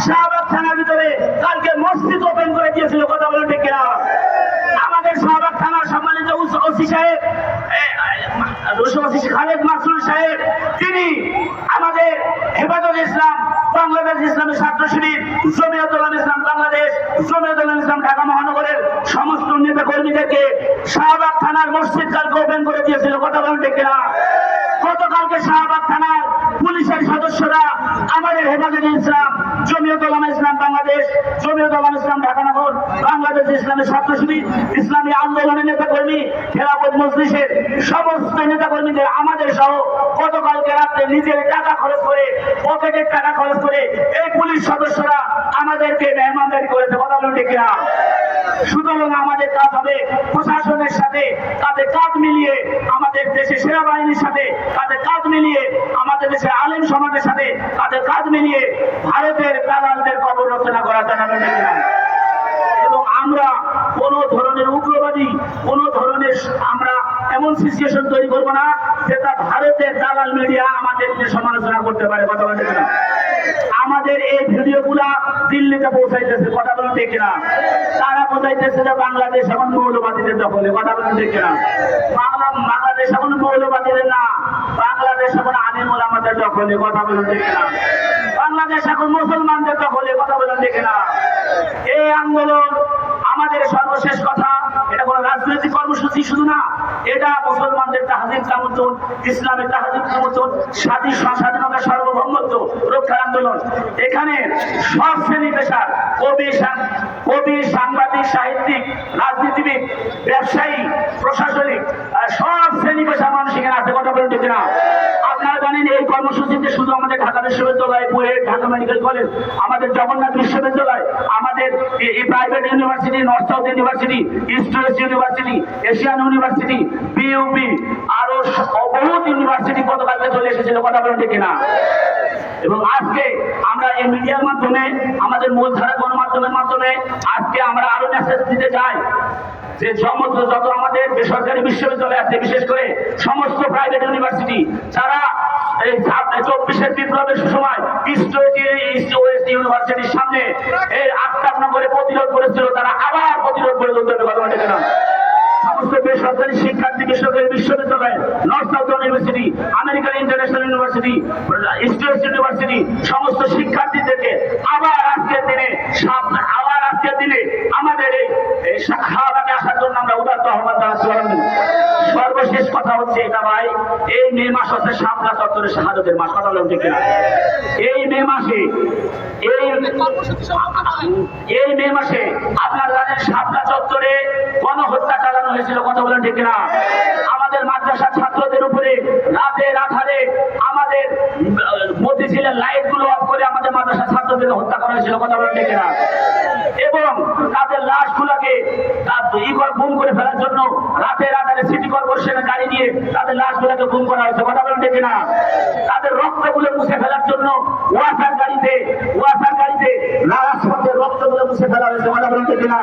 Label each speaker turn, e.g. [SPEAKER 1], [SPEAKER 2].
[SPEAKER 1] শাহবাগ থানার ভিতরে কালকে মসজিদ ওপেন করে দিয়েছিল, কথা বলে ঠিক কিনা? আমাদের শাহবাগ থানার সম্মানিত ওসি সাহেব খালেদ মাসুদ সাহেব, তিনি আমাদের হেফাজত ইসলাম বাংলাদেশ ইসলামী ছাত্র শিবির, জমিয়তুল ইসলাম বাংলাদেশ, জমিয়তুল ইসলাম ঢাকা মহানগরের সমস্ত নেতা কর্মীদেরকে শাহবাগ থানার মসজিদ কালকে ওপেন করে দিয়েছিল, কথা বলেন ঠিক কিনা? গতকালকে শাহবাগ থানার পুলিশের সদস্যরা আমাদের হেফাজত ইসলাম, জমিয়তুল ইসলাম বাংলাদেশ, জমিয়তুল ইসলাম ঢাকা নগর, বাংলাদেশ ইসলামী ছাত্র শিবির, ইসলামী আন্দোলনের নেতা কর্মী, খেলাফত মজলিসের সমস্ত নেতা কর্মীদের আমাদের সহ গতকালকে রাত্রে নিজের টাকা খরচ করে, পকেটের টাকা খরচ করে এই পুলিশ সদস্যরা আমাদেরকে মেহমানদারি করেছে, কথা বলেন ঠিক কিনা? সুতরাং আমাদের কাজ হবে প্রশাসনের সাথে কাঁধে কাঁধ মিলিয়ে, আমাদের দেশের সেনাবাহিনীর সাথে কাঁধে কাঁধ মিলিয়ে, আমাদের দেশের আলেম সমাজের সাথে কাঁধে কাঁধ মিলিয়ে ভারতের দালালদের কবর রচনা করা জানাবেন কিনা। এবং আমরা কোন ধরনের উগ্রবাদী, কোন ধরনের আমরা এমন সিচুয়েশন তৈরি করবো না যেটা ভারতের দালাল মিডিয়া আমাদেরকে সমালোচনা করতে পারে, কথা বলতে কিনা? আমাদের এই ভিডিওগুলা দিল্লিতে পৌঁছাইতেছে, কথা বলেন ঠিক কিনা? তারা বোঝাইতেছে যে বাংলাদেশ এখন মৌলবাদীদের দখলে, কথা বলেন ঠিক কিনা? বাংলাদেশ এখন মৌলবাদীদের না, বাংলাদেশ এখন আলিমুল আমাদের দখলে, কথা বলেন ঠিক কিনা? বাংলাদেশ এখন মুসলমানদের দখলে, কথা বলেন ঠিক কিনা? এই আন্দোলন আমাদের সর্বশেষ কথা, এটা কোন রাজনৈতিক কর্মসূচি শুধু না, এটা মুসলমানদের তাহজিব সমর্থন, ইসলামের তাহজিব সমর্থন, স্বাধীনতা সার্বভৌমত্ব রক্ষার আন্দোলন। এখানে সব শ্রেণী পেশার কবি, সাংবাদিক, সাহিত্যিক, রাজনীতিবিদ, ব্যবসায়ী, প্রশাসনিক সব শ্রেণী পেশার মানুষ এখানে আছে, কথা বলেন ঠিক না? আপনারা জানেন এই কর্মসূচিতে শুধু আমাদের ঢাকা বিশ্ববিদ্যালয়, বুয়েট, ঢাকা মেডিকেল কলেজ, আমাদের জগন্নাথ বিশ্ববিদ্যালয়, আমাদের private university, north south university, east West university, Asian university, BUP, আরো বহুত ইউনিভার্সিটি গতকালকে চলে এসেছিল, কথা বলেন ঠিক না? এবং আজকে আমরা এই মিডিয়ার মাধ্যমে, আমাদের মূলধারা গণমাধ্যমের মাধ্যমে আজকে আমরা আরো মেসেজ দিতে চাই যে সমস্ত যত আমাদের বেসরকারি বিশ্ববিদ্যালয় আছে, বিশেষ করে সমস্ত প্রাইভেট ইউনিভার্সিটি, যারা এই 24-এর বিপ্লবের সময় ইস্ট ওয়েস্ট ইউনিভার্সিটির সামনে এই আক্তাবনগরে প্রতিরোধ করেছিল, তারা আবার প্রতিরোধ করে তুলতে হবে, কথা বলতে না? সমস্ত বেসরকারি শিক্ষার্থী, বেসরকারি বিশ্ববিদ্যালয়, north south university, American international university, east West university, সমস্ত শিক্ষার্থীদেরকে আবার আজকের দিনে আমাদের এই শাহবাগে আসার জন্য আমরা উদাত্ত আহ্বান জানাচ্ছি। সর্বশেষ কথা হচ্ছে এটা ভাই, এই মে মাস হচ্ছে শাপলা চত্বরের শাহাদাতের মাস, কথা বললাম ঠিক কিনা? এই মে মাসে আপনারা জানেন শাপলা চত্বরে গণহত্যা চালানো হয়েছিল, কথা বলেন ঠিক কিনা? আমাদের মাদ্রাসার ছাত্রদের উপরে রাতে রাখারে আমাদের মতিঝিলের লাইট গুলো অফ করে আমাদের মাদ্রাসার ছাত্রদের হত্যা করা হয়েছিল, কথা বলেন ঠিক কিনা? এবং তাদের লাশগুলোকে গুম করে ফেলার জন্য রাতে রাতে সিটি কর্পোরেশনের গাড়ি নিয়ে তাদের লাশগুলোকে গুম করা হয়েছে, কথা বলেন ঠিক কিনা? তাদের রক্তগুলো মুছে ফেলার জন্য ওয়াসার গাড়িতে রাজপথে রক্তগুলো মুছে ফেলা হয়েছে, কথা বলেন ঠিক কিনা?